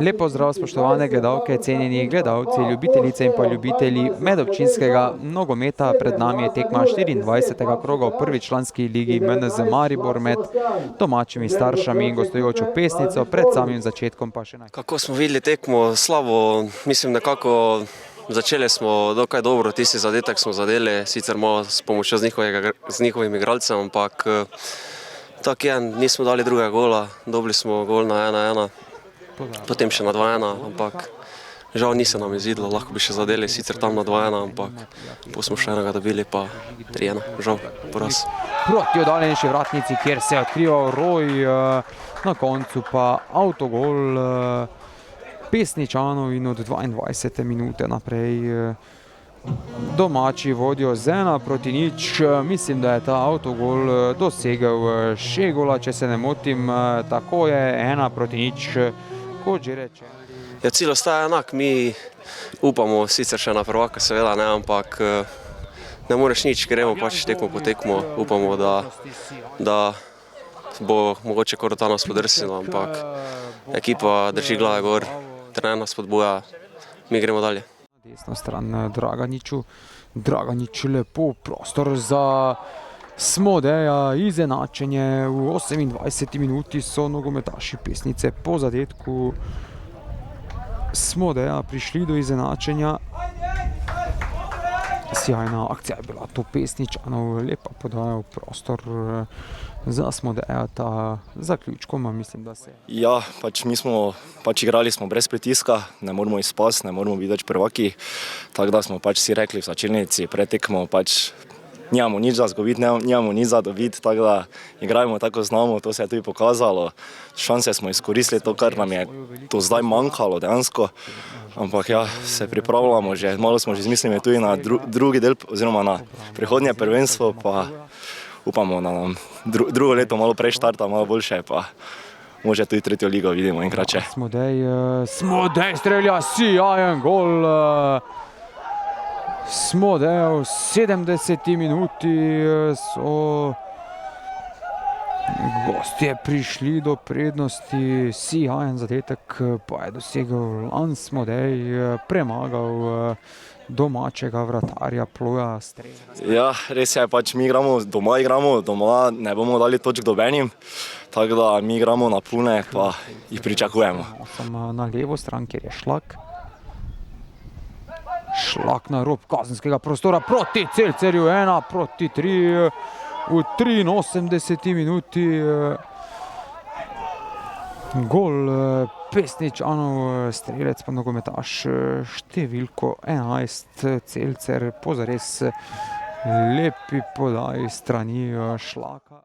Lep pozdrav, spoštovane gledalke, cenjeni gledalci, ljubitelice in pa ljubitelji medobčinskega nogometa. Pred nami je tekma 24. kroga v prvi članski ligi MNZ Maribor med domačimi Staršami in gostujočo Pesnico. Pred samim začetkom pa še Kako smo videli tekmo? Slabo, mislim nekako začeli smo dokaj dobro, tisti zadetek smo zadeli, sicer malo s pomočjo z njihovim igralcem, ampak tak je, nismo dali drugega gola, dobili smo gol na 1-1. Potem še na 2-1, ampak žal ni se nam izidlo, lahko bi še zadeli, sicer tam na 2-1, ampak smo še enega dobili, pa 3-1, žal, poraz. Proti oddaljenejši vratnici, kjer se je odkrival Roj, na koncu pa avtogol Pesničanov in od 22. minute naprej domači vodijo z 1-0. Mislim, da je ta avtogol dosegel Šegola, če se ne motim, tako je 1-0. Kot že reče. Ja, cilj ostaja enak, mi upamo sicer še na prvaka, seveda ne, ampak ne moreš nič, gremo pač tekmo po tekmo, upamo, da bo mogoče Korotana spodrsnila, ampak ekipa drži glave gor, trener nas spodbuja, mi gremo dalje. Desno stran Draganič lepo, prostor za Smodeja, izenačenje v 28. minuti so nogometaši Pesnice po zadetku Smodeja prišli do izenačenja. Sjajna akcija je bila to Pesničanov, lepa podaja v prostor za Smodeja, ta zaključkoma mislim, da se... Ja, mi smo igrali smo brez pritiska, ne moramo izpasti, ne moramo biti več prvaki, tako da smo si rekli v začelnici pred tekmo, nimamo nič za izgubiti, nimamo nič za dobiti, tako da igrajmo tako znamo, to se je tudi pokazalo. Šanse smo izkoristili, to, kar nam je to zdaj manjkalo dejansko, ampak ja, se pripravljamo že, malo smo že izmislili tudi na drugi del, oziroma na prihodnje prvenstvo, pa upamo, da nam drugo leto malo prej štarta, malo boljše, pa može tudi tretjo ligo vidimo enkrat še. Smodej strelja, sijajen gol. Smodejev v 70. minuti so gostje prišli do prednosti, sijajen zadetek pa je dosegel Lan Smodej, premagal domačega vratarja Ploja Strela. Ja, res je, mi igramo doma, ne bomo dali točk nobenim, tako da mi igramo na pune, pa jih pričakujemo. Na levo stran, kjer je Šlak na rob kazenskega prostora proti Celcerju, 1-3 v 83. minuti. Gol Pesničanov, strelec pa nogometaš številko 11, Celcer po zares lepi podaji strani Šlaka.